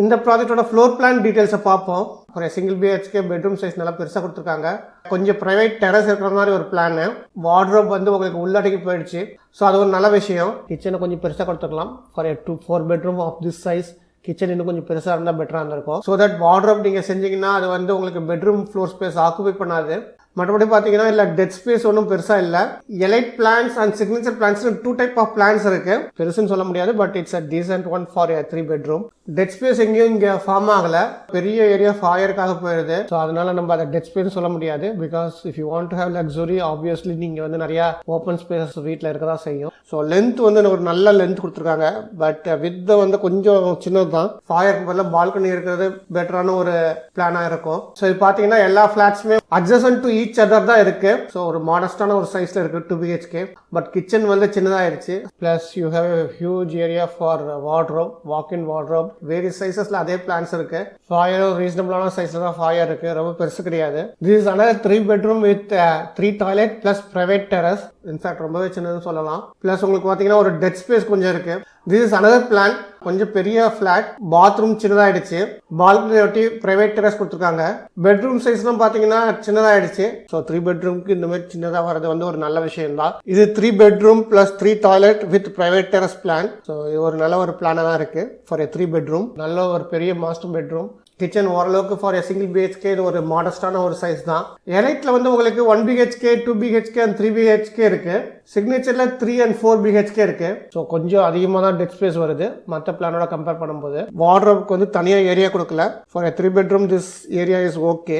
இந்த ப்ராஜெக்டோட floor plan டீடைல்ஸை பார்ப்போம். ஒரு சிங்கிள் பிஹெச்கே பெட்ரூம் சைஸ் நல்லா பெருசாக கொடுத்துருக்காங்க. கொஞ்சம் ப்ரைவேட் டெரஸ் இருக்கிற மாதிரி ஒரு பிளான். வார்ட்ரோப் வந்து உங்களுக்கு உள்ளடக்கி போயிடுச்சு. ஸோ அது ஒரு நல்ல விஷயம். கிச்சனை கொஞ்சம் பெருசாக கொடுத்துக்கலாம். For 4 bedroom of this size kitchen இன்னும் கொஞ்சம் பெருசாக இருந்தால் பெட்டராக இருந்திருக்கும். ஸோ தட் வார்ட்ரோப் நீங்கள் செஞ்சீங்கன்னா அது வந்து உங்களுக்கு பெட்ரூம் ஃப்ளோர் ஸ்பேஸ் ஆக்குபை பண்ணாது. மற்றபடி பார்த்தீங்கன்னா இல்லை டெட் ஸ்பேஸ் ஒன்றும் பெருசாக இல்லை. Elite plans and signature plans 2 type of plans இருக்கு. பெருசுன்னு சொல்ல முடியாது, but it's a decent one for 3 bedroom. Dead space எங்கேயும் இங்கே ஃபார்ம் ஆகலை. பெரிய ஏரியா ஃபாயருக்காக போயிடுது. ஸோ அதனால நம்ம அதை டெட் ஸ்பேஸ் சொல்ல முடியாது. Because if you want to have luxury obviously நீங்கள் வந்து நிறையா ஓப்பன் ஸ்பேஸ் வீட்டில் இருக்க தான் செய்யும். ஸோ லென்த் வந்து ஒரு நல்ல லென்த் கொடுத்துருக்காங்க. பட் வித் வந்து கொஞ்சம் சின்னது தான். ஃபாயருக்கு பதில் பால்கனி இருக்கிறது பெட்டரான ஒரு பிளானாக இருக்கும். ஸோ இது பார்த்தீங்கன்னா எல்லா ஃபிளாட்ஸுமே அட்ஜசன்ட் டு ஈச் அதர் தான் இருக்கு. ஸோ ஒரு மாடஸ்டான ஒரு சைஸ்ல இருக்கு 2 BHK. பட் கிச்சன் வந்து சின்னதாயிருச்சு. Plus you have a huge area for wardrobe, walk-in wardrobe. Various சைசஸ்ல அதே பிளான்ஸ் இருக்கு. ஃபாயர் ரீசனபிளான சைஸ்ல தான் ஃபாயர் இருக்கு. ரொம்ப பெருசு கிடையாது. This is another 3 bedroom with 3 toilet plus private terrace. In fact ரொம்பவே சின்னதுன்னு சொல்லலாம். பிளஸ் உங்களுக்கு பார்த்தீங்கன்னா ஒரு டெட் ஸ்பேஸ் கொஞ்சம் இருக்கு. This is another plan. கொஞ்சம் பெரிய ஃபிளாட். பாத்ரூம் சின்னதாயிடுச்சு. பால்கனி ஒட்டி பிரைவேட் டெரஸ் கொடுத்துருக்காங்க. பெட்ரூம் சைஸ்லாம் பார்த்தீங்கன்னா சின்னதாயிடுச்சு. ஸோ 3 பெட்ரூம்க்கு இந்த மாதிரி சின்னதாக வரது வந்து ஒரு நல்ல விஷயம் தான். இது 3 bedroom plus 3 toilet with private terrace plan. So இது ஒரு நல்ல ஒரு பிளானாக தான் இருக்கு ஃபார் 3 bedroom. நல்ல ஒரு பெரிய மாஸ்டர் பெட்ரூம். கிச்சன் ஓரளவுக்கு ஃபார் சிங்கிள் பிஹெச்கே இது ஒரு மாடஸ்டான ஒரு சைஸ் தான். எலைட்ல வந்து உங்களுக்கு 1 BHK, 2 BHK and 3 BHK இருக்கு. சிக்னேச்சர்ல 3 and 4 BHK இருக்கு. ஸோ கொஞ்சம் அதிகமாக தான் டெட் ஸ்பேஸ் வருது மற்ற பிளானோட கம்பேர் பண்ணும்போது. வார்ட்ரோப்க்கு வந்து தனியாக ஏரியா கொடுக்கல. For 3 bedroom this area is okay.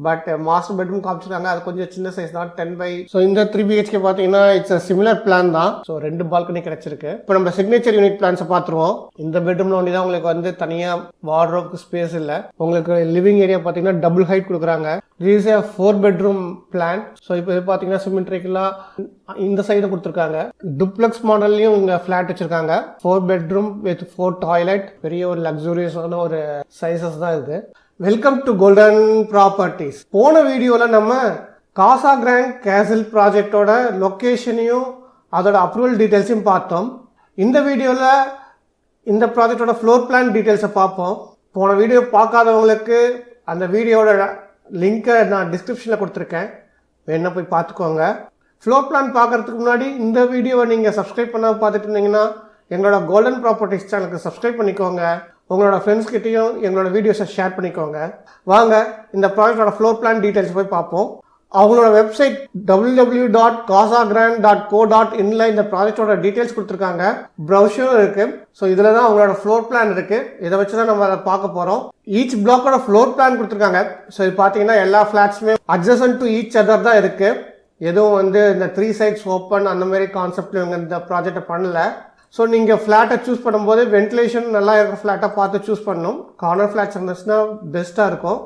But master bedroom காமிச்சிருக்காங்க. அது கொஞ்சம் சின்ன சைஸ் தான் 10 ஸோ இந்த 3 BHK பார்த்தீங்கன்னா இட்ஸ் சிமிலர் பிளான் தான். ஸோ 2 பால்கனி கிடைச்சிருக்கு. இப்போ நம்ம சிக்னேச்சர் யூனிட் பிளான்ஸை பார்த்துருவோம். இந்த பெட்ரூம்ல ஒண்டி தான் உங்களுக்கு வந்து தனியாக வார்ட்ரோப்க்கு ஸ்பேஸ் இல்லை. உங்களுக்கு லிவிங் ஏரியா பார்த்தீங்கன்னா டபுள் ஹைட் கொடுக்குறாங்க. This is a 4 bedroom plan. So இப்போ இது பார்த்தீங்கன்னா சிமெட்ரிக்கலா இந்த சைடு கொடுத்துருக்காங்க. டுப்ளெக்ஸ் மாடல்லையும் இங்கே ஃபிளாட் வச்சிருக்காங்க. 4 bedroom with 4 toilet. பெரிய ஒரு லக்ஸூரியஸான ஒரு சைஸஸ் தான் இது. Welcome to golden properties. போன வீடியோவில் நம்ம காசாகிராண்ட் கேசல் ப்ராஜெக்டோட லொக்கேஷனையும் அதோட அப்ரூவல் டீட்டெயில்ஸையும் பார்த்தோம். இந்த வீடியோவில் இந்த ப்ராஜெக்டோட ஃப்ளோர் பிளான் டீட்டெயில்ஸை பார்ப்போம். போன வீடியோ பார்க்காதவங்களுக்கு அந்த வீடியோட லிங்கை நான் டிஸ்கிரிப்ஷனில் கொடுத்துருக்கேன். வேணா போய் பார்த்துக்கோங்க. ஃப்ளோர் பிளான் பார்க்கறதுக்கு முன்னாடி இந்த வீடியோவை நீங்கள் சப்ஸ்கிரைப் பண்ணால் பார்த்துட்டு இருந்தீங்கன்னா எங்களோட கோல்டன் ப்ராப்பர்ட்டிஸ் சேனலுக்கு சப்ஸ்கிரைப் பண்ணிக்கோங்க. உங்களோட ஃப்ரெண்ட்ஸ் கிட்டையும் எங்களோட வீடியோஸை ஷேர் பண்ணிக்கோங்க. வாங்க இந்த ப்ராஜெக்டோட ஃப்ளோர் பிளான் டீட்டெயில்ஸ் போய் பார்ப்போம். அவங்களோட வெப்சைட் www.casagrand.co.in இந்த ப்ராஜெக்டோட டீட்டெயில்ஸ் கொடுத்துருக்காங்க. ப்ரௌஷரும் இருக்கு. ஸோ இதில் தான் அவங்களோட ஃப்ளோர் பிளான் இருக்கு. இதை வச்சு தான் நம்ம அதை பார்க்க போகிறோம். ஈச் பிளாக்கோட ஃப்ளோர் பிளான் கொடுத்துருக்காங்க. ஸோ இது பார்த்தீங்கன்னா எல்லா ஃபிளாட்ஸுமே அட்ஜசன்ட் டு ஈச் அதர் தான் இருக்கு. எதுவும் வந்து இந்த 3 sides ஓப்பன் அந்த மாதிரி கான்செப்ட் இவங்க இந்த ப்ராஜெக்டை பண்ணல. ஸோ நீங்கள் ஃப்ளாட்டை சூஸ் பண்ணும்போது வென்டிலேஷன் நல்லா இருக்கிற ஃப்ளாட்டை பார்த்து சூஸ் பண்ணணும். கார்னர் ஃப்ளாட்ஸ் இருந்துச்சுன்னா பெஸ்ட்டாக இருக்கும்.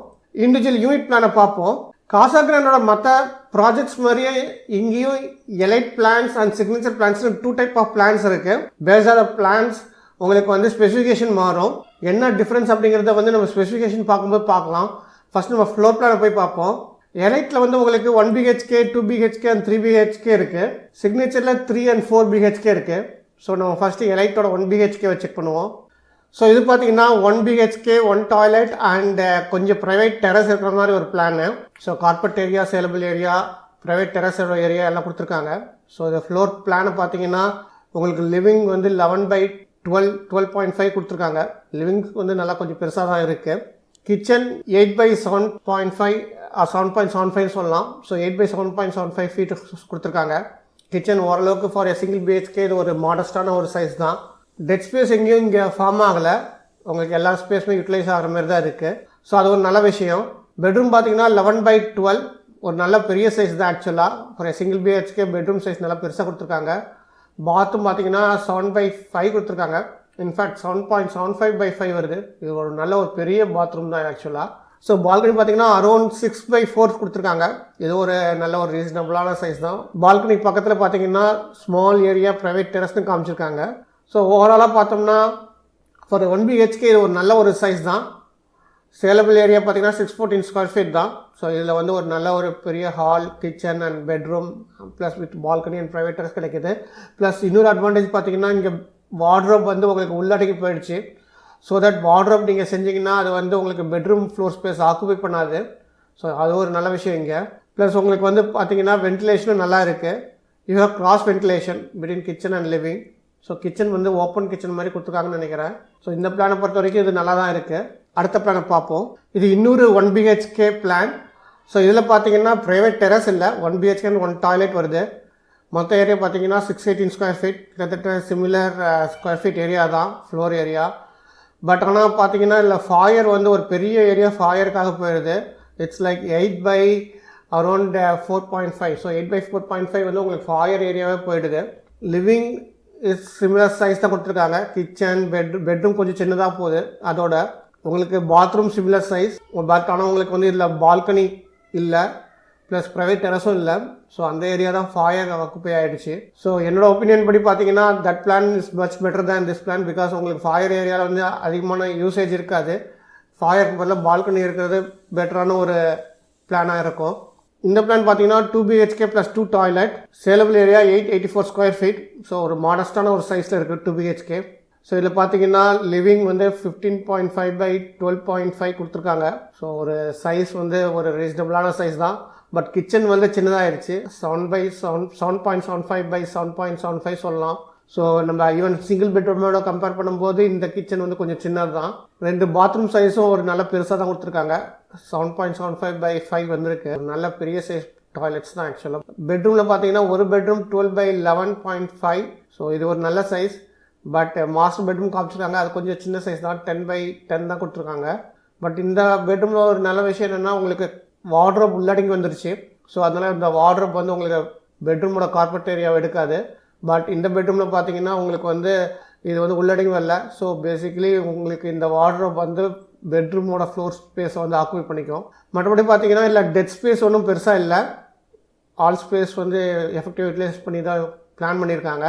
இண்டிவிஜுவல் யூனிட் பிளானை பார்ப்போம். காசாகிராண்டோட மற்ற ப்ராஜெக்ட்ஸ் மாதிரியே இங்கேயும் elite plans and signature plans 2 type of plans இருக்கு. பேஸ்ட் ஆன் பிளான்ஸ் உங்களுக்கு வந்து ஸ்பெசிஃபிகேஷன் மாறும். என்ன டிஃப்ரென்ஸ் அப்படிங்கிறத வந்து நம்ம ஸ்பெசிஃபிகேஷன் பார்க்கும்போது பார்க்கலாம். ஃபர்ஸ்ட் நம்ம ஃப்ளோர் பிளானை போய் பார்ப்போம். எலைட்ல வந்து உங்களுக்கு 1 BHK, 2 BHK and 3 BHK இருக்கு. சிக்னேச்சர்ல 3 and 4 BHK இருக்கு. ஸோ நம்ம ஃபர்ஸ்ட் எலைட்டோட 1 BHK செக் பண்ணுவோம். ஸோ இது பார்த்தீங்கன்னா 1 BHK 1 toilet அண்ட் கொஞ்சம் ப்ரைவேட் டெரஸ் இருக்கிற மாதிரி ஒரு plan. So carpet area, saleable area, private terrace area எல்லாம் கொடுத்துருக்காங்க. ஸோ இந்த ஃப்ளோர் பிளானை பார்த்தீங்கன்னா உங்களுக்கு லிவிங் வந்து 11/12 கொடுத்துருக்காங்க. லிவிங் வந்து நல்லா கொஞ்சம் பெருசாக தான் இருக்கு. கிச்சன் 8/7.5 7.75 சொல்லலாம். ஸோ 8/7.75 feet கொடுத்துருக்காங்க. கிச்சன் ஓரளவுக்கு ஃபார் சிங்கிள் பிஹெச்கே இது ஒரு மாடஸ்டான ஒரு சைஸ் தான். டெட் ஸ்பேஸ் எங்கேயும் இங்கே ஃபார்ம் ஆகலை. உங்களுக்கு எல்லா ஸ்பேஸுமே யூட்டிலைஸ் ஆகிற மாதிரி தான் இருக்குது. ஸோ அது ஒரு நல்ல விஷயம். பெட்ரூம் பார்த்தீங்கன்னா 11/12 ஒரு நல்ல பெரிய சைஸ் தான். ஆக்சுவலாக for single BHK bedroom size நல்லா பெருசாக கொடுத்துருக்காங்க. பாத்ரூம் பார்த்தீங்கன்னா 7/5 கொடுத்துருக்காங்க. இன்ஃபேக்ட் 7.75/5 வருது. இது ஒரு நல்ல ஒரு பெரிய பாத்ரூம் தான் ஆக்சுவலாக. ஸோ பால்கனி பார்த்தீங்கன்னா அரௌண்ட் 6/4 கொடுத்துருக்காங்க. இது ஒரு நல்ல ஒரு ரீசனபிளான சைஸ் தான். பால்கனி பக்கத்தில் பார்த்தீங்கன்னா ஸ்மால் ஏரியா ப்ரைவேட் டெரஸ்னு காமிச்சிருக்காங்க. ஸோ ஓவராலாக பார்த்தோம்னா ஃபார் 1 BHK இது ஒரு நல்ல ஒரு சைஸ் தான். சேலபிள் ஏரியா பார்த்தீங்கன்னா 614 square feet தான். ஸோ இதில் வந்து ஒரு நல்ல ஒரு பெரிய hall, kitchen and bedroom plus with balcony and private terrace கிடைக்குது. ப்ளஸ் இன்னொரு அட்வான்டேஜ் பார்த்தீங்கன்னா இங்கே வார்ட்ரோப் வந்து உங்களுக்கு உள்ளடக்கி போயிடுச்சு. ஸோ தட் வார்ட்ரோப் நீங்கள் செஞ்சிங்கன்னா அது வந்து உங்களுக்கு பெட்ரூம் ஃப்ளோர் ஸ்பேஸ் ஆக்குபை பண்ணாது. ஸோ அது ஒரு நல்ல விஷயம் இங்கே. ப்ளஸ் உங்களுக்கு வந்து பார்த்தீங்கன்னா வென்டிலேஷனும் நல்லா இருக்குது. You have cross ventilation between kitchen and living. So kitchen வந்து ஓப்பன் கிச்சன் மாதிரி கொடுத்துருக்காங்கன்னு நினைக்கிறேன். ஸோ இந்த பிளானை பொறுத்த வரைக்கும் இது நல்லா தான் இருக்குது. அடுத்த பிளானை பார்ப்போம். இது இன்னொரு 1 BHK பிளான். ஸோ இதில் பார்த்தீங்கன்னா ப்ரைவேட் டெரஸ் இல்லை, 1 BHK 1 டாய்லெட் வருது. மொத்த ஏரியா பார்த்தீங்கன்னா 618 ஸ்கொயர் ஃபீட், கிட்டத்தட்ட சிமிலர் ஸ்கொயர் ஃபீட் ஏரியா தான் ஃப்ளோர் ஏரியா. பட் ஆனால் பார்த்தீங்கன்னா இல்லை ஃபாயர் வந்து ஒரு பெரிய ஏரியா ஃபாயருக்காக போயிடுது. It's like 8 by around 4.5. So 8 by 4.5 வந்து உங்களுக்கு ஃபாயர் ஏரியாவே போயிடுது. லிவிங் இஸ் சிமிலர் சைஸ் தான் கொடுத்துருக்காங்க. கிச்சன் பெட்ரூம் கொஞ்சம் சின்னதாக போகுது. அதோட உங்களுக்கு பாத்ரூம் சிமிலர் சைஸ். பட் ஆனால் உங்களுக்கு வந்து இதில் பால்கனி இல்லை, ப்ளஸ் ப்ரைவேட் டெரஸும் இல்லை. ஸோ அந்த ஏரியா தான் ஃபாயர் ஆக்குப்பை ஆகிடுச்சு. ஸோ என்னோட ஒப்பீனியன் படி பார்த்தீங்கன்னா that plan is much better than this plan. Because உங்களுக்கு ஃபாயர் ஏரியாவில் வந்து அதிகமான யூசேஜ் இருக்காது. ஃபாயருக்கு பதிலாக பால்கனி இருக்கிறது பெட்டரான ஒரு பிளானாக இருக்கும். இந்த பிளான் பார்த்தீங்கன்னா 2 BHK + 2 toilet, saleable area 884 square feet. So ஒரு மாடஸ்டான ஒரு சைஸில் இருக்குது 2 BHK. ஸோ இதில் பார்த்தீங்கன்னா லிவிங் வந்து 15.5 by 12.5 கொடுத்துருக்காங்க. ஸோ ஒரு சைஸ் வந்து ஒரு ரீசனபிளான சைஸ் தான். பட் கிச்சன் வந்து சின்னதாகிடுச்சு. 7.75 by 7.75 சொல்லலாம். ஸோ நம்ம ஈவன் சிங்கிள் பெட்ரூமோட கம்பேர் பண்ணும்போது இந்த கிச்சன் வந்து கொஞ்சம் சின்னது தான். 2 பாத்ரூம் சைஸும் ஒரு நல்ல பெருசாக தான் கொடுத்துருக்காங்க. 7.75 by 5 வந்திருக்கு. ஒரு நல்ல பெரிய சைஸ் டாய்லெட்ஸ் தான் ஆக்சுவலாக. பெட்ரூமில் பார்த்தீங்கன்னா ஒரு பெட்ரூம் 12 by 11.5. ஸோ இது ஒரு நல்ல சைஸ். பட் மாஸ்டர் பெட்ரூம் காமிச்சிருக்காங்க, அது கொஞ்சம் சின்ன சைஸ் தான், 10 by 10 தான் கொடுத்துருக்காங்க. பட் இந்த பெட்ரூமில் ஒரு நல்ல விஷயம் என்னென்னா உங்களுக்கு வார்ட்ரோப் உள்ளடங்கி வந்துருச்சு. ஸோ அதனால் இந்த வார்ட்ரோப் வந்து உங்களுக்கு பெட்ரூமோட கார்பெட் ஏரியாவை எடுக்காது. பட் இந்த பெட்ரூமில் பார்த்தீங்கன்னா உங்களுக்கு வந்து இது வந்து உள்ளடங்கி வரல. ஸோ பேசிக்கலி உங்களுக்கு இந்த வார்ட்ரோப் வந்து பெட்ரூமோட ஃப்ளோர் ஸ்பேஸை வந்து ஆக்குபை பண்ணிக்கும். மற்றபடி பார்த்தீங்கன்னா இல்லை டெட் ஸ்பேஸ் ஒன்றும் பெருசாக இல்லை. ஆல் ஸ்பேஸ் வந்து எஃபெக்டிவ் யூட்டிலைஸ் பண்ணி தான் பிளான் பண்ணியிருக்காங்க.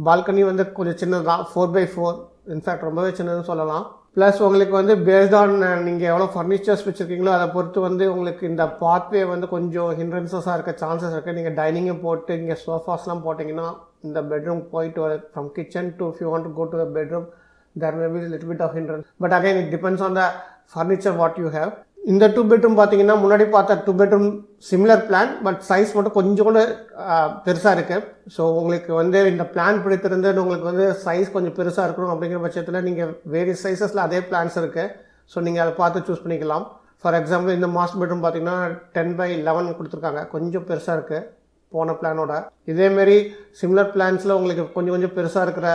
பால்கனி வந்து கொஞ்சம் சின்னது தான், 4 by 4. இன்ஃபேக்ட் ரொம்பவே சின்னதுன்னு சொல்லலாம். ப்ளஸ் உங்களுக்கு வந்து பேஸ்ட் ஆன் நீங்கள் எவ்வளோ ஃபர்னிச்சர்ஸ் வச்சுருக்கீங்களோ அதை பொறுத்து வந்து உங்களுக்கு இந்த பாத்வே வந்து கொஞ்சம் ஹிண்ட்ரன்சஸாக இருக்க சான்சஸ் இருக்குது. நீங்கள் டைனிங்கும் போட்டு இங்கே சோஃபாஸ்லாம் போட்டிங்கன்னா இந்த பெட்ரூம் போயிட்டு வர from kitchen to if you want to go to the bedroom there may be a little bit of hindrance. But again it depends on the furniture what you have. இந்த 2 bedroom பார்த்தீங்கன்னா முன்னாடி பார்த்த 2 bedroom similar plan, but size மட்டும் கொஞ்சம் கூட பெருசாக இருக்குது. So உங்களுக்கு வந்து இந்த பிளான் பிடித்திருந்து உங்களுக்கு வந்து சைஸ் கொஞ்சம் பெருசாக இருக்கணும் அப்படிங்கிற பட்சத்தில் நீங்கள் வேரியஸ் சைஸஸில் அதே பிளான்ஸ் இருக்குது. ஸோ நீங்கள் அதை பார்த்து சூஸ் பண்ணிக்கலாம். ஃபார் எக்ஸாம்பிள் இந்த மாஸ்டர் பெட்ரூம் பார்த்தீங்கன்னா 10 by 11 கொடுத்துருக்காங்க, கொஞ்சம் பெருசாக இருக்குது போன பிளானோட. இதேமாரி சிமிலர் பிளான்ஸில் உங்களுக்கு கொஞ்சம் பெருசாக இருக்கிற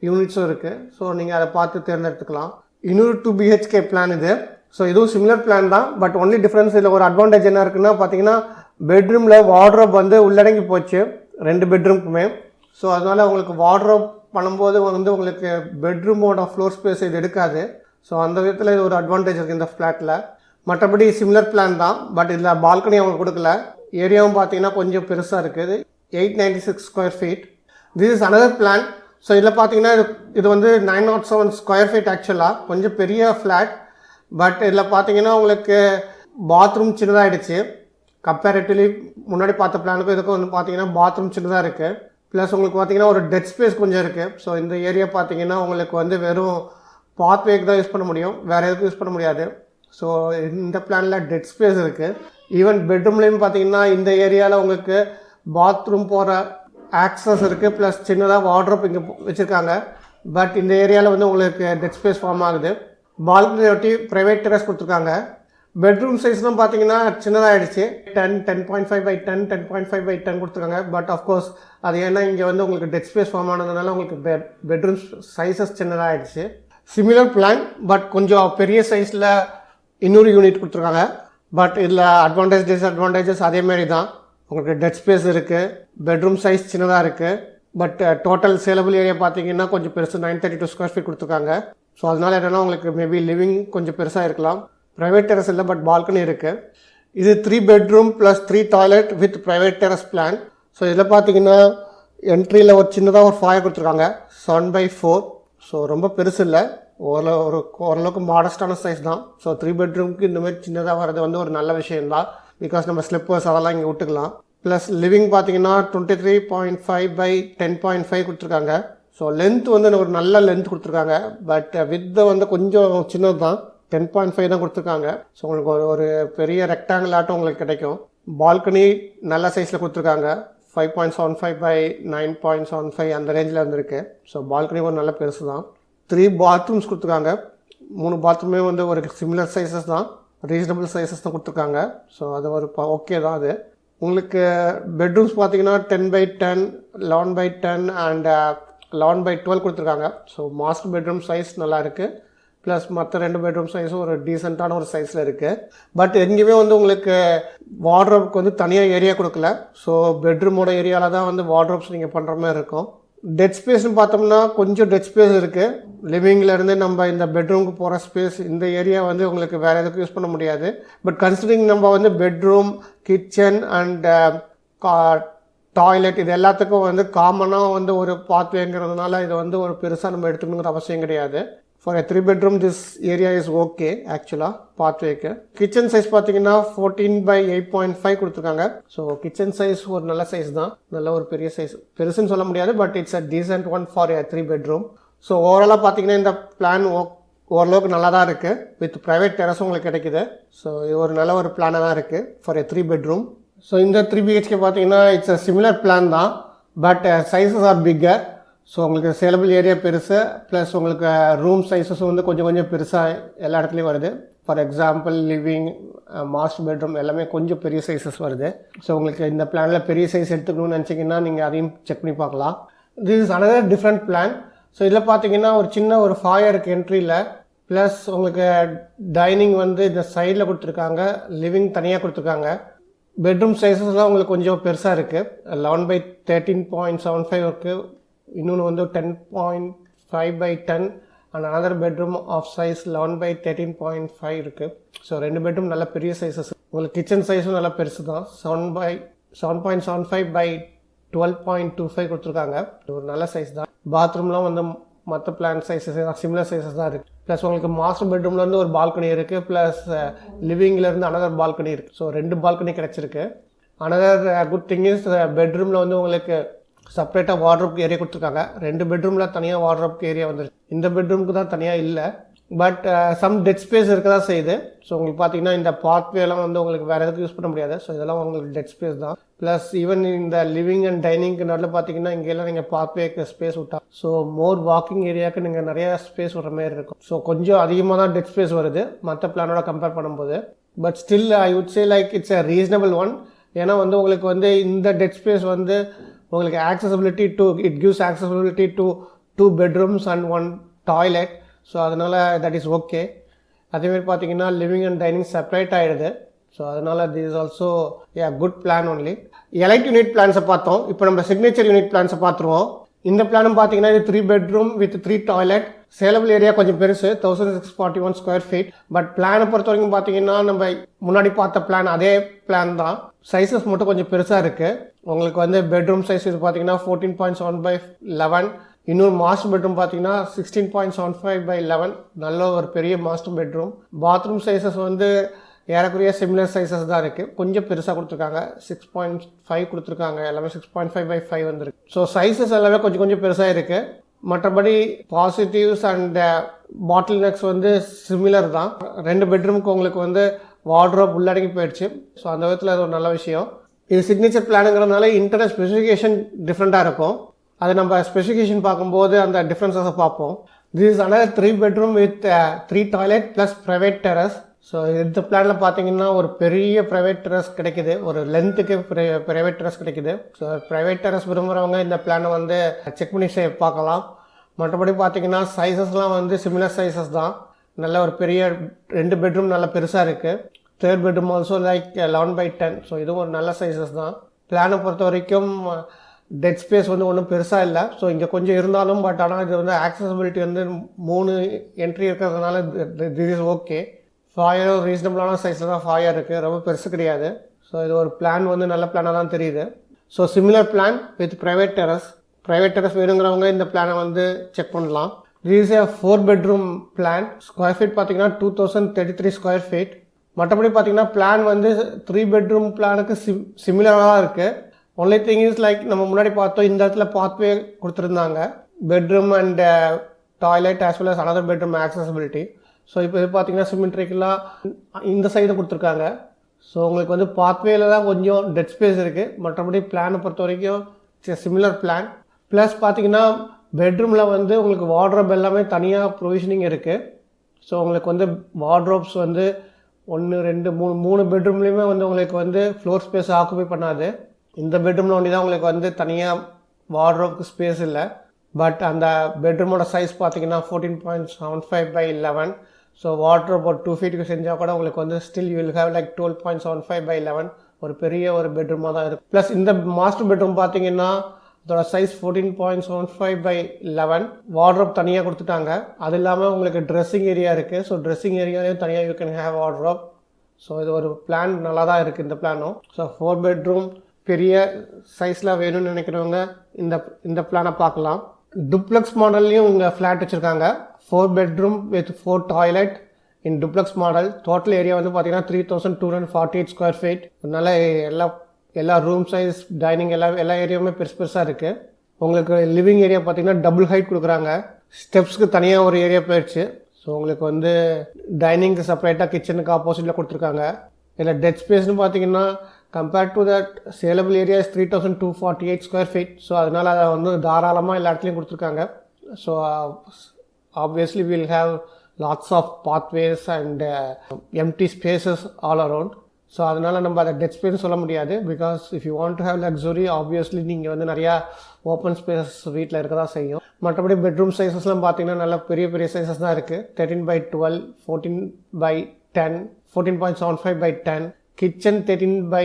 யூனிட்ஸும் இருக்குது. ஸோ நீங்கள் அதை பார்த்து தேர்ந்தெடுத்துக்கலாம். இன்னொரு 2 BHK பிளான் இது. ஸோ இதுவும் சிமிலர் பிளான் தான். பட் ஒன்லி டிஃப்ரென்ஸ் இதில் ஒரு அட்வான்டேஜ் என்ன இருக்குன்னா பார்த்தீங்கன்னா பெட்ரூமில் வார்ட்ரோப் வந்து உள்ளடங்கி போச்சு 2 பெட்ரூமுக்குமே. ஸோ அதனால் உங்களுக்கு வார்ட்ரோப் பண்ணும்போது வந்து உங்களுக்கு பெட்ரூமோட ஃப்ளோர் ஸ்பேஸ் இது எடுக்காது. ஸோ அந்த விதத்தில் இது ஒரு அட்வான்டேஜ் இருக்குது இந்த ஃப்ளாட்டில். மற்றபடி சிமிலர் பிளான் தான். பட் இதில் பால்கனி அவங்க கொடுக்கல. ஏரியாவும் பார்த்தீங்கன்னா கொஞ்சம் பெருசாக இருக்குது, 896 square feet. This is another plan. So இதில் பார்த்தீங்கன்னா இது வந்து 907 ஸ்கொயர் ஃபீட். ஆக்சுவலாக கொஞ்சம் பெரிய ஃப்ளாட். பட் இதில் பார்த்தீங்கன்னா உங்களுக்கு பாத்ரூம் சின்னதாகிடுச்சு கம்பேரிட்டிவ்லி முன்னாடி பார்த்த பிளானுக்கும் இதுக்கும் வந்து பார்த்தீங்கன்னா பாத்ரூம் சின்னதாக இருக்குது. ப்ளஸ் உங்களுக்கு பார்த்தீங்கன்னா ஒரு டெட் ஸ்பேஸ் கொஞ்சம் இருக்குது. ஸோ இந்த ஏரியா பார்த்தீங்கன்னா உங்களுக்கு வந்து வெறும் பாத்வேக்கு தான் யூஸ் பண்ண முடியும், வேறு எதுக்கும் யூஸ் பண்ண முடியாது. ஸோ இந்த பிளானில் டெட் ஸ்பேஸ் இருக்குது. ஈவன் பெட்ரூம்லேயும் பார்த்தீங்கன்னா இந்த ஏரியாவில் உங்களுக்கு பாத்ரூம் போகிற ஆக்சஸ் இருக்குது. ப்ளஸ் சின்னதாக வார்ட்ரோப் இங்கே வச்சுருக்காங்க. பட் இந்த ஏரியாவில் வந்து உங்களுக்கு டெட் ஸ்பேஸ் ஃபார்ம் ஆகுது. பால்கனி ஒட்டி ப்ரைவேட் டெரஸ் கொடுத்துருக்காங்க. பெட்ரூம் சைஸ்லாம் பார்த்தீங்கன்னா சின்னதாகிடுச்சு, 10.5 by 10, 10.5 by 10 கொடுத்துருக்காங்க. பட் ஆஃப்கோர்ஸ் அது ஏன்னா இங்கே வந்து உங்களுக்கு டெட் ஸ்பேஸ் ஃபார்ம் ஆனதுனால உங்களுக்கு பெட்ரூம் சைஸஸ் சின்னதாகிடுச்சு. சிமிலர் பிளான், பட் கொஞ்சம் பெரிய சைஸில் இன்னொரு யூனிட் கொடுத்துருக்காங்க. பட் இதில் அட்வான்டேஜ் டிஸ்அட்வான்டேஜஸ் அதேமாரி தான். உங்களுக்கு டெட் ஸ்பேஸ் இருக்குது, பெட்ரூம் சைஸ் சின்னதாக இருக்குது. பட் டோட்டல் சேலபிள் ஏரியா பார்த்தீங்கன்னா கொஞ்சம் பெருசு, 932 ஸ்கொயர் ஃபீட் கொடுத்துருக்காங்க. ஸோ அதனால் என்னென்னா உங்களுக்கு மேபி லிவிங் கொஞ்சம் பெருசாக இருக்கலாம். ப்ரைவேட் டெரஸ் இல்லை, பட் பால்கனி இருக்குது. இது 3 bedroom + 3 toilet with private terrace plan. So இதில் பார்த்தீங்கன்னா என்ட்ரியில் ஒரு சின்னதாக ஒரு ஃபாயர் கொடுத்துருக்காங்க, 7 by 4. ஸோ ரொம்ப பெருசு இல்லை, ஓரளவுக்கு மாடஸ்டான சைஸ் தான். ஸோ 3 bedroomக்கு இந்தமாதிரி சின்னதாக வர்றது வந்து ஒரு நல்ல விஷயம்தான். பிகாஸ் நம்ம ஸ்லிப்பர்ஸ் அதெல்லாம் இங்கே விட்டுக்கலாம். ப்ளஸ் லிவிங் பார்த்தீங்கன்னா 23.5 by 10.5 கொடுத்துருக்காங்க. ஸோ லென்த் வந்து ஒரு நல்ல லென்த் கொடுத்துருக்காங்க. பட் வித் வந்து கொஞ்சம் சின்னது தான், 10.5 தான் கொடுத்துருக்காங்க. ஸோ உங்களுக்கு ஒரு பெரிய ரெக்டாங்கிள் ஆட்டம் உங்களுக்கு கிடைக்கும். பால்கனி நல்ல சைஸில் கொடுத்துருக்காங்க. 5.75 by 9.75 அந்த ரேஞ்சில் இருந்திருக்கு. ஸோ பால்கனி ஒரு நல்ல பெருசு தான். 3 பாத்ரூம்ஸ் கொடுத்துருக்காங்க. 3 பாத்ரூமே வந்து ஒரு சிமிலர் சைஸஸ் தான், ரீசனபிள் சைஸஸ் தான் கொடுத்துருக்காங்க. ஸோ அது ஒரு ஓகே தான். அது உங்களுக்கு பெட்ரூம்ஸ் பார்த்தீங்கன்னா 10x10, 11x10 அண்ட் 11x12 கொடுத்துருக்காங்க. ஸோ மாஸ்டர் பெட்ரூம் சைஸ் நல்லா இருக்குது. ப்ளஸ் மற்ற 2 பெட்ரூம் சைஸும் ஒரு டீசெண்டான ஒரு சைஸில் இருக்குது. பட் எங்கேயுமே வந்து உங்களுக்கு வார்ட்ரோப்க்கு வந்து தனியாக ஏரியா கொடுக்கல. ஸோ பெட்ரூமோட ஏரியாவில் தான் வந்து வார்ட்ரோப்ஸ் நீங்கள் பண்ணுற மாதிரி இருக்கும். டெட் ஸ்பேஸ்னு பார்த்தோம்னா கொஞ்சம் டெட் ஸ்பேஸ் இருக்குது. லிவிங்லேருந்து நம்ம இந்த பெட்ரூமுக்கு போகிற ஸ்பேஸ், இந்த ஏரியா வந்து உங்களுக்கு வேறு எதுக்கும் யூஸ் பண்ண முடியாது. பட் கன்சிடரிங் நம்ம வந்து பெட்ரூம், கிச்சன் அண்ட் டாய்லெட் இது எல்லாத்துக்கும் வந்து காமனாக வந்து ஒரு பாத்வேங்கிறதுனால இதை வந்து ஒரு பெருசாக நம்ம எடுத்துக்கணுங்கிற அவசியம் கிடையாது. For 3 bedroom this area is okay ஆக்சுவலாக பாத்வேக்கு. கிச்சன் சைஸ் பார்த்தீங்கன்னா 14x8.5 கொடுத்துருக்காங்க. ஸோ கிச்சன் சைஸ் ஒரு நல்ல சைஸ் தான், நல்ல ஒரு பெரிய சைஸ். பெருசுன்னு சொல்ல முடியாது, but it's a decent one for 3 bedroom. So ஓவராலாக பார்த்தீங்கன்னா இந்த பிளான் ஓரளவுக்கு நல்லா தான் இருக்குது. வித் ப்ரைவேட் டெரஸும் உங்களுக்கு கிடைக்குது. ஸோ இது ஒரு நல்ல ஒரு பிளானாக தான் இருக்குது ஃபார் 3 bedroom. ஸோ இந்த 3 BHK பார்த்தீங்கன்னா இட்ஸ் அ சிமிலர் பிளான் தான், but sizes are bigger. So உங்களுக்கு சேலபிள் ஏரியா பெருசு, ப்ளஸ் உங்களுக்கு ரூம் சைஸஸும் வந்து கொஞ்சம் பெருசாக எல்லா இடத்துலையும் வருது. For example living, master bedroom எல்லாமே கொஞ்சம் பெரிய சைஸஸ் வருது. ஸோ உங்களுக்கு இந்த பிளானில் பெரிய சைஸ் எடுத்துக்கணும்னு நினச்சிங்கன்னா நீங்கள் அதையும் செக் பண்ணி பார்க்கலாம். This is another different plan. So இதில் பார்த்தீங்கன்னா ஒரு சின்ன ஒரு ஃபாயர் இருக்குது என்ட்ரியில். ப்ளஸ் உங்களுக்கு டைனிங் வந்து இந்த சைடில் கொடுத்துருக்காங்க, லிவிங் தனியாக கொடுத்துருக்காங்க. பெட்ரூம் சைஸஸ்லாம் உங்களுக்கு கொஞ்சம் பெருசாக இருக்குது. 11x13.75 இருக்குது. இன்னொன்று வந்து 10.5x10 and another bedroom of size 11x13.5 இருக்குது. ஸோ 2 பெட்ரூம் நல்ல பெரிய சைஸஸ். உங்களுக்கு கிச்சன் சைஸும் நல்லா பெருசு தான், 7.75 by 12.25 கொடுத்துருக்காங்க. ஒரு நல்ல சைஸ் தான். பாத்ரூம்லாம் வந்து மற்ற பிளான் சைஸஸ் சிமிலர் சைஸஸ் தான் இருக்குது. ப்ளஸ் உங்களுக்கு மாஸ்டர் பெட்ரூம்லேருந்து ஒரு பால்கனி இருக்குது, ப்ளஸ் லிவிங்லேருந்து அனதர் பால்கனி இருக்குது. ஸோ 2 பால்கனி கிடச்சிருக்கு. அனதர் குட் திங் இஸ் பெட்ரூமில் வந்து உங்களுக்கு செப்பரேட்டாக வார்ட்ரோப்க்கு ஏரியா கொடுத்துருக்காங்க. 2 பெட்ரூமில் தனியாக வார்ட்ரோப்க்கு ஏரியா வந்துருக்கு. இந்த பெட்ரூமுக்கு தான் தனியாக இல்லை, பட் சம் டெட் ஸ்பேஸ் இருக்க தான் செய்யுது. ஸோ உங்களுக்கு பார்த்தீங்கன்னா இந்த பாத்வேலாம் வந்து உங்களுக்கு வேறு எதுக்கு யூஸ் பண்ண முடியாது. ஸோ இதெல்லாம் உங்களுக்கு டெட் ஸ்பேஸ் தான். ப்ளஸ் ஈவன் இந்த லிவிங் அண்ட் டைனிங்க்கு நடுவில் பார்த்தீங்கன்னா இங்கெல்லாம் நீங்கள் பாத்வேக்கு ஸ்பேஸ் விட்டா, ஸோ மோர் வாக்கிங் ஏரியாவுக்கு நீங்கள் நிறையா ஸ்பேஸ் விடுற மாதிரி இருக்கும். ஸோ கொஞ்சம் அதிகமாக தான் டெட் ஸ்பேஸ் வருது மற்ற பிளானோட கம்பேர் பண்ணும்போது. But still I would say like it's a reasonable one. ஏன்னா வந்து உங்களுக்கு வந்து இந்த டெட் ஸ்பேஸ் வந்து உங்களுக்கு accessibility to, it gives accessibility to 2 bedrooms and 1 toilet. So அதனால் தட் இஸ் ஓகே. அதேமாதிரி பார்த்தீங்கன்னா லிவிங் அண்ட் டைனிங் செப்பரேட் ஆகிடுது. ஸோ அதனால் this is also good plan only. Elite unit பிளான்ஸை பார்த்தோம். இப்போ நம்ம சிக்னேச்சர் யூனிட் பிளான்ஸை பார்த்துருவோம். இந்த பிளானும் பார்த்தீங்கன்னா இது 3 bedroom with 3 toilet. Saleable area கொஞ்சம் பெருசு, 1641 square feet. பட் பிளானை பொறுத்த வரைக்கும் பார்த்தீங்கன்னா நம்ம முன்னாடி பார்த்த பிளான் அதே பிளான் தான். சைஸஸ் மட்டும் கொஞ்சம் பெருசாக இருக்குது. உங்களுக்கு வந்து பெட்ரூம் சைஸ் இது பார்த்தீங்கன்னா 14.7 by 11. இன்னொரு மாஸ்டர் பெட்ரூம் பார்த்தீங்கன்னா 16.75 by 11. நல்ல ஒரு பெரிய மாஸ்டர் பெட்ரூம். பாத்ரூம் சைஸஸ் வந்து ஏறக்குறைய சிமிலர் சைஸஸ் தான் இருக்குது. கொஞ்சம் பெருசாக கொடுத்துருக்காங்க, 6.5 கொடுத்துருக்காங்க. எல்லாமே 6.5 by 5 வந்துருக்கு. ஸோ சைஸஸ் எல்லாமே கொஞ்சம் பெருசாக இருக்குது. மற்றபடி பாசிட்டிவ்ஸ் அண்ட் பாட்டில் நெக்ஸ் வந்து சிமிலர் தான். 2 பெட்ரூமுக்கு உங்களுக்கு வந்து வார்ட்ரோப் உள்ளடங்கி போயிடுச்சு. ஸோ அந்த விதத்தில் அது ஒரு நல்ல விஷயம். இது சிக்னேச்சர் பிளானுங்கிறதுனால இன்டர்னல் ஸ்பெசிஃபிகேஷன் டிஃப்ரெண்ட்டாக இருக்கும். அது நம்ம ஸ்பெசிஃபிகேஷன் பார்க்கும்போது அந்த டிஃப்ரென்ஸஸை பார்ப்போம். This is another 3 bedroom with 3 toilet plus private terrace. So இந்த பிளானில் பார்த்தீங்கன்னா ஒரு பெரிய ப்ரைவேட் டெரஸ் கிடைக்குது, ஒரு லென்த்துக்கு ப்ரைவேட் டெரஸ் கிடைக்குது. ஸோ ப்ரைவேட் டெரஸ் விரும்புகிறவங்க இந்த பிளானை வந்து செக் பண்ணி பார்க்கலாம். மற்றபடி பார்த்தீங்கன்னா சைஸஸ்லாம் வந்து சிமிலர் சைஸஸ் தான். நல்ல ஒரு பெரிய 2 bedroom நல்ல பெருசாக இருக்குது. 3rd bedroom also like 11x10. So இதுவும் ஒரு நல்ல சைஸஸ் தான். பிளானை பொறுத்த வரைக்கும் டெட் ஸ்பேஸ் வந்து ஒன்றும் பெருசாக இல்லை. ஸோ இங்கே கொஞ்சம் இருந்தாலும் பட் ஆனால் இது வந்து ஆக்சசபிலிட்டி வந்து 3 என்ட்ரி இருக்கிறதுனால திஸ் இஸ் ஓகே. ஃபாயரும் ரீசனபிளான சைஸில் தான் ஃபாயர் இருக்குது, ரொம்ப பெருசு கிடையாது. ஸோ இது ஒரு பிளான் வந்து நல்ல பிளானாக தான் தெரியுது. So similar plan with private terrace வேணுங்கிறவங்க இந்த பிளானை வந்து செக் பண்ணலாம். This is a 4 bedroom plan. Square feet பார்த்தீங்கன்னா 2033 ஸ்கொயர் ஃபீட். மற்றபடி பார்த்தீங்கன்னா பிளான் வந்து 3 bedroom பிளானுக்கு சிமிலராக தான் இருக்குது. ஒன்லி திங் இஸ் லைக் நம்ம முன்னாடி பார்த்தோம் இந்த இடத்துல பாத்வே கொடுத்துருந்தாங்க. Bedroom and toilet as well as another bedroom accessibility. So இப்போ இது பார்த்தீங்கன்னா சிமெட்ரிக்கலாக இந்த சைடு கொடுத்துருக்காங்க. ஸோ உங்களுக்கு வந்து பாத்வேல தான் கொஞ்சம் டெட் ஸ்பேஸ் இருக்குது. மற்றபடி பிளானை பொறுத்த வரைக்கும் சிமிலர் பிளான். ப்ளஸ் பார்த்தீங்கன்னா பெட்ரூமில் வந்து உங்களுக்கு வார்ட்ரோப் எல்லாமே தனியாக ப்ரொவிஷனிங் இருக்குது. ஸோ உங்களுக்கு வந்து வார்ட்ரோப்ஸ் வந்து 1 2 3 பெட்ரூம்லேயுமே வந்து உங்களுக்கு வந்து ஃப்ளோர் ஸ்பேஸ் ஆக்குபை பண்ணாது. இந்த பெட்ரூமில் ஒண்டி தான் உங்களுக்கு வந்து தனியாக வார்ட்ரோப்க்கு ஸ்பேஸ் இல்லை. பட் அந்த பெட்ரூமோட சைஸ் பார்த்தீங்கன்னா 14.75 by 11. ஸோ வார்ட்ரோப் ஒரு 2 feet செஞ்சால் கூட உங்களுக்கு வந்து still you will have like 12.75 by 11. ஒரு பெரிய ஒரு பெட்ரூமாக தான் இருக்குது. ப்ளஸ் இந்த மாஸ்டர் பெட்ரூம் பார்த்தீங்கன்னா அதோட சைஸ் 14.75 by 11. வார்ட்ரோப் தனியாக கொடுத்துட்டாங்க. அது இல்லாமல் உங்களுக்கு ட்ரெஸ்ஸிங் ஏரியா இருக்குது. ஸோ ட்ரெஸ்ஸிங் ஏரியாலையும் தனியாக you can have wardrobe. So இது ஒரு பிளான் நல்லா தான் இருக்குது இந்த பிளானும். ஸோ 4 bedroom பெரிய சைஸில் வேணும்னு நினைக்கிறவங்க இந்த பிளானை பார்க்கலாம். டூப்ளெக்ஸ் மாடல்லையும் இங்கே ஃப்ளாட் வச்சுருக்காங்க. 4 bedroom with 4 toilet in duplex model. Total area வந்து பார்த்தீங்கன்னா 3248 square feet. அதனால எல்லா ரூம் சைஸ் டைனிங் எல்லா ஏரியாவுமே பெருசாக இருக்குது. உங்களுக்கு லிவிங் ஏரியா பார்த்தீங்கன்னா டபுள் ஹைட் கொடுக்குறாங்க. ஸ்டெப்ஸ்க்கு தனியாக ஒரு ஏரியா போயிடுச்சு. ஸோ உங்களுக்கு வந்து டைனிங்க்கு செப்பரேட்டாக கிச்சனுக்கு ஆப்போசிட்டில் கொடுத்துருக்காங்க. இதில் டெட் ஸ்பேஸ்னு பார்த்தீங்கன்னா compared to that saleable area is 3248 square feet. So அதனால் அதை வந்து தாராளமாக எல்லா இடத்துலையும் கொடுத்துருக்காங்க. So obviously we'll have lots of pathways and empty spaces all around. So அதனால் நம்ம அதை டெட் ஸ்பேஸ் சொல்ல முடியாது. Because if you want to have luxury obviously நீங்கள் வந்து நிறையா ஓப்பன் ஸ்பேஸ் வீட்டில் இருக்க தான் செய்யும். மற்றபடி பெட்ரூம் சைஸஸ்லாம் பார்த்தீங்கன்னா நல்லா பெரிய சைஸஸ் தான் இருக்குது. 13 by 12, 14 by 10, 14.75 by 10. Kitchen 13 by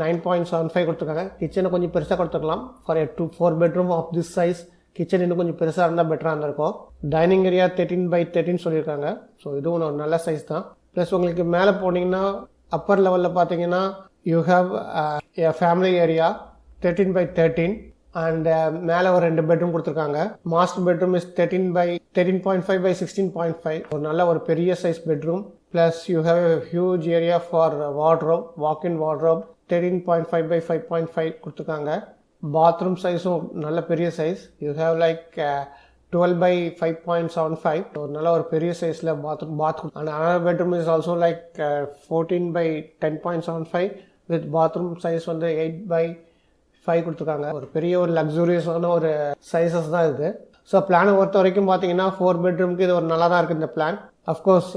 9.75 கொடுத்துருக்காங்க. கிச்சனை கொஞ்சம் பெருசாக கொடுத்துருக்கலாம். For 4 bedroom of this size kitchen இன்னும் கொஞ்சம் பெருசாக இருந்தால் பெட்டராக இருந்திருக்கும். டைனிங் ஏரியா 13 by 13 சொல்லியிருக்காங்க. ஸோ இதுவும் ஒரு நல்ல சைஸ் தான். ப்ளஸ் உங்களுக்கு மேலே போனீங்கன்னா அப்பர் லெவலில் பார்த்தீங்கன்னா you have a family area 13 by 13 and மேலே ஒரு 2 bedroom கொடுத்துருக்காங்க. Master bedroom is 13.5 by 16.5. ஒரு நல்ல ஒரு பெரிய size bedroom. Plus you have a huge area for wardrobe, walk-in wardrobe 13.5 by 5.5 கொடுத்துருக்காங்க. பாத்ரூம் சைஸும் நல்ல பெரிய size. You have like 12 by 5.75. ஒரு நல்ல ஒரு பெரிய சைஸில் bathroom and another bedroom is also like 14 by 10.75 with bathroom size வந்து 8 by 5 கொடுத்துருக்காங்க. ஒரு பெரிய ஒரு லக்ஸூரியஸான ஒரு சைஸஸ் தான் இது. ஸோ பிளானை பொறுத்த வரைக்கும் பார்த்தீங்கன்னா 4 bedroomக்கு இது ஒரு நல்லா தான் இருக்குது இந்த பிளான். அஃப்கோர்ஸ்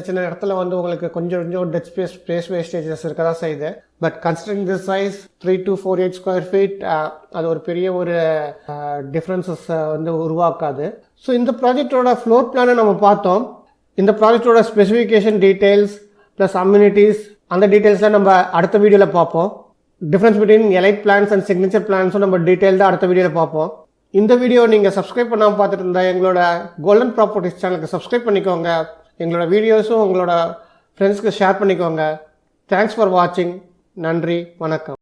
சின்ன இடத்துல வந்து உங்களுக்கு கொஞ்சம் டெட் ஸ்பேஸ் வேஸ்டேஜஸ் இருக்க தான் செய்யுது. But considering this size 3248 square feet அது ஒரு பெரிய ஒரு டிஃப்ரென்சஸ் வந்து உருவாக்காது. ஸோ இந்த ப்ராஜெக்டோட ஃப்ளோர் பிளானை நம்ம பார்த்தோம். இந்த ப்ராஜெக்டோட ஸ்பெசிஃபிகேஷன் டீட்டெயில்ஸ் ப்ளஸ் அம்யூனிட்டிஸ் அந்த டீட்டெயில்ஸ்லாம் நம்ம அடுத்த வீடியோவில் பார்ப்போம். Difference between elite plans and signature பிளான்ஸும் நம்ம டீட்டெயில்டாக அடுத்த வீடியோவில் பார்ப்போம். இந்த வீடியோ நீங்கள் சப்ஸ்கிரைப் பண்ணாமல் பார்த்துட்டு இருந்தால் எங்களோட கோல்டன் ப்ராப்பர்ட்டிஸ் சேனலுக்கு சப்ஸ்கிரைப் பண்ணிக்கோங்க. எங்களோட வீடியோஸும் உங்களோட ஃப்ரெண்ட்ஸ்க்கு ஷேர் பண்ணிக்கோங்க. தேங்க்ஸ் ஃபார் வாட்சிங். நன்றி, வணக்கம்.